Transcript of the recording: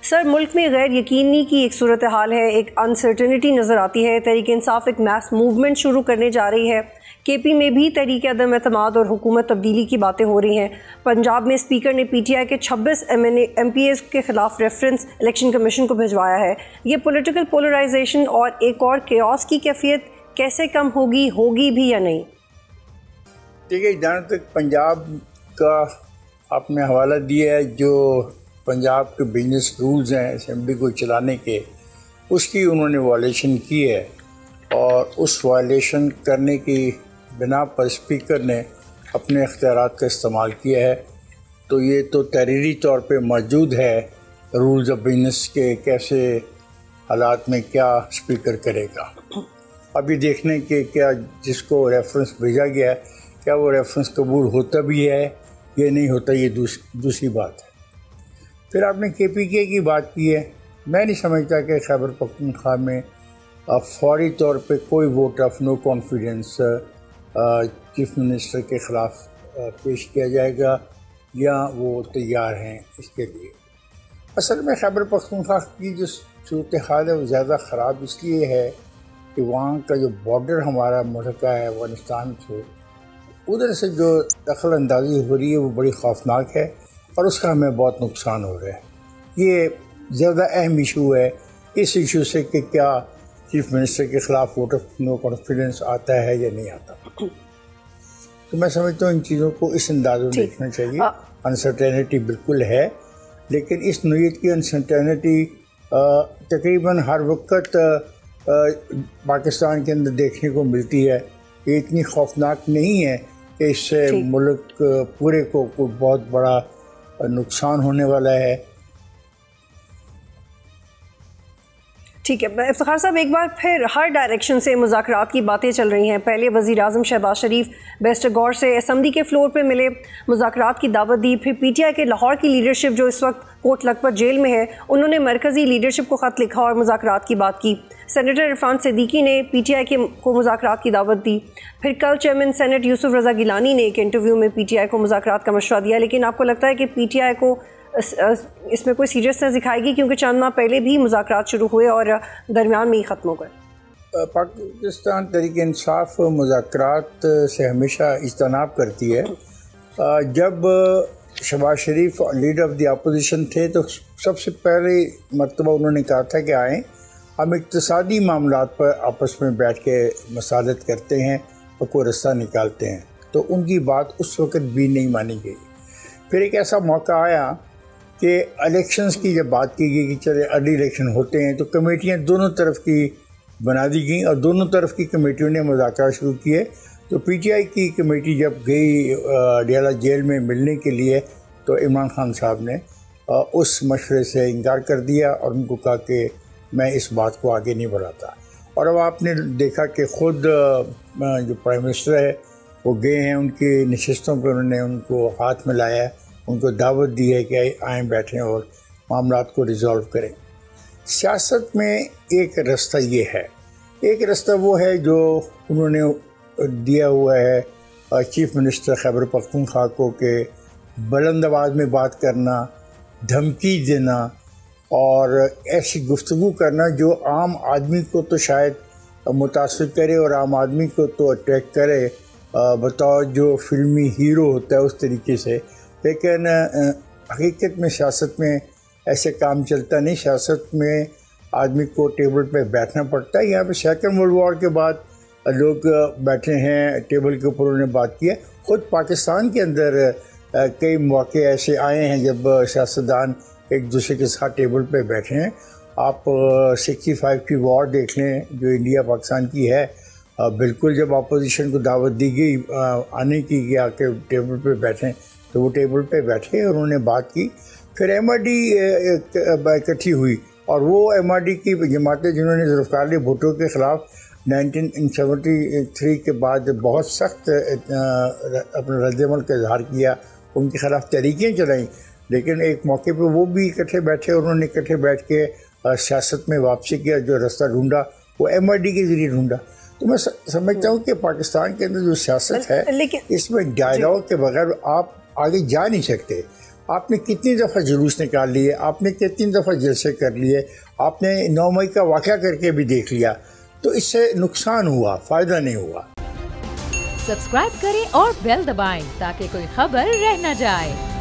Sir, मुल्क में गैर यकीनी की एक सूरत हाल है, एक अनसर्टनिटी नज़र आती है। तहरीक इंसाफ एक मैस मूवमेंट शुरू करने जा रही है। केपी में भी तहरीक अदम एतमाद और हुकूमत तब्दीली की बातें हो रही हैं। पंजाब में स्पीकर ने PTI के 26 MPs के खिलाफ रेफरेंस इलेक्शन कमीशन को भिजवाया है। ये पॉलिटिकल पोलराइजेशन और एक और केओस की कैफियत कैसे कम होगी भी या नहीं? देखिए, जहाँ तक पंजाब का आपने हवाला दिया है, जो पंजाब के बिजनेस रूल्स हैं असेंबली को चलाने के, उसकी उन्होंने वायलेशन की है और उस वायलेशन करने की बिना पर स्पीकर ने अपने इख्तियारात का इस्तेमाल किया है। तो ये तो तहरीरी तौर पे मौजूद है रूल्स ऑफ बिजनेस के, कैसे हालात में क्या स्पीकर करेगा। अभी देखने के क्या जिसको रेफरेंस भेजा गया है, क्या वो रेफरेंस कबूल होता भी है या नहीं होता, ये दूसरी बात है। फिर आपने KPK की बात की है। मैं नहीं समझता कि खैबर पख्तूनख्वा में फौरी तौर पे कोई vote of no confidence chief minister के ख़िलाफ़ पेश किया जाएगा या वो तैयार हैं इसके लिए। असल में खैबर पख्तूनख्वा की जो सूरत हाल है वो ज़्यादा ख़राब इसलिए है कि वहाँ का जो बॉर्डर हमारा मुल्क का है अफ़गानिस्तान से, उधर से जो दखल अंदाज़ी हो रही है वो बड़ी ख़ौफनाक है और उसका हमें बहुत नुकसान हो रहा है। ये ज़्यादा अहम इशू है इस इशू से कि क्या चीफ मिनिस्टर के ख़िलाफ़ वोट ऑफ नो कॉन्फिडेंस आता है या नहीं आता। तो मैं समझता हूँ इन चीज़ों को इस अंदाज़ में देखना चाहिए। अनसर्टेनिटी बिल्कुल है, लेकिन इस नौइयत की अनसर्टेनिटी तकरीबन हर वक्त पाकिस्तान के अंदर देखने को मिलती है। ये इतनी खौफनाक नहीं है कि इससे मुल्क पूरे को कोई बहुत बड़ा नुकसान होने वाला है। ठीक है इफ्तिखार साहब, एक बार फिर हर डायरेक्शन से मुज़ाकरात की बातें चल रही हैं। पहले वज़ीर आज़म शहबाज शरीफ बेस्ट गौर से असम्बली के फ्लोर पे मिले, मुज़ाकरात की दावत दी। फिर PTI के लाहौर की लीडरशिप जो इस वक्त कोट लखपत जेल में है, उन्होंने मरकज़ी लीडरशिप को ख़त लिखा और मुज़ाकरात की बात की। सेनेटर इरफान सिद्दीकी ने PTI को मुज़ाकरात की दावत दी। फिर कल चेयरमैन सेनेट यूसुफ रज़ा गिलानी ने एक इंटरव्यू में PTI को मुज़ाकरात का मशवरा दिया। लेकिन आपको लगता है कि PTI को इसमें कोई सीरियसनेस दिखाएगी, क्योंकि चंद माह पहले भी मुज़ाकरात शुरू हुए और दरमियान में ही ख़त्म हो गए? पाकिस्तान तहरीक इंसाफ मुज़ाकरात से हमेशा इज्तनाब करती है। जब शहबाज शरीफ लीडर ऑफ द अपोजिशन थे तो सबसे पहले मरतबा उन्होंने कहा था कि आएँ, हम इक़्तिसादी मामलात पर आपस में बैठ के मसालत करते हैं और कोई रास्ता निकालते हैं। तो उनकी बात उस वक़्त भी नहीं मानी गई। फिर एक ऐसा मौका आया कि इलेक्शंस की जब बात की गई कि चले अर्ली इलेक्शन होते हैं, तो कमेटियां दोनों तरफ की बना दी गई और दोनों तरफ की कमेटियों ने मुज़ाकरा शुरू किए। तो PTI की कमेटी जब गई डियाला जेल में मिलने के लिए, तो इमरान खान साहब ने उस मशवरे से इनकार कर दिया और उनको कहा कि मैं इस बात को आगे नहीं बढ़ाता। और अब आपने देखा कि ख़ुद जो प्राइम मिनिस्टर है वो गए हैं, उनकी नशिस्तों पर उन्होंने उनको हाथ मिलाया है, उनको दावत दी है कि आएँ बैठें और मामलात को रिज़ॉल्व करें। सियासत में एक रास्ता ये है, एक रास्ता वो है जो उन्होंने दिया हुआ है चीफ मिनिस्टर खैबर पख्तूनख्वा को कि बुलंद आवाज़ में बात करना, धमकी देना और ऐसी गुफ्तगू करना जो आम आदमी को तो शायद मुतासिर करे और आम आदमी को तो अट्रैक्ट करे, बताओ जो फिल्मी हीरो होता है उस तरीके से। लेकिन हकीकत में सियासत में ऐसे काम चलता नहीं। सियासत में आदमी को टेबल पे बैठना पड़ता है। यहाँ पे सेकंड वर्ल्ड वॉर के बाद लोग बैठे हैं टेबल के ऊपर, उन्होंने बात किया। ख़ुद पाकिस्तान के अंदर कई मौके ऐसे आए हैं जब सियासतदान एक दूसरे के साथ टेबल पे बैठे हैं। आप 65 की वॉर देख लें जो इंडिया पाकिस्तान की है। बिल्कुल जब अपोजिशन को दावत दी गई आने की कि आके टेबल पे बैठें, तो वो टेबल पे बैठे और उन्होंने बात की। फिर MRD इकट्ठी हुई और वो MRD की जमातें जिन्होंने ज़ुल्फ़िकार अली भुट्टो के ख़िलाफ़ 1973 के बाद बहुत सख्त अपने रद्द-ए-अमल का इजहार किया, उनके ख़िलाफ़ तहरीकें चलाई। लेकिन एक मौके पे वो भी इकट्ठे बैठे और उन्होंने इकट्ठे बैठ के सियासत में वापसी किया। जो रास्ता ढूंढा वो MRD के ज़रिए ढूंढा। तो मैं समझता हूँ कि पाकिस्तान के अंदर जो सियासत है इसमें डायलॉग के बगैर आप आगे जा नहीं सकते। आपने कितनी दफ़ा जुलूस निकाल लिए, आपने कितनी दफ़ा जलसे कर लिए, आपने 9 मई का वाक़या करके भी देख लिया, तो इससे नुकसान हुआ, फ़ायदा नहीं हुआ। सब्सक्राइब करें और बेल दबाएं ताकि कोई खबर रह न जाए।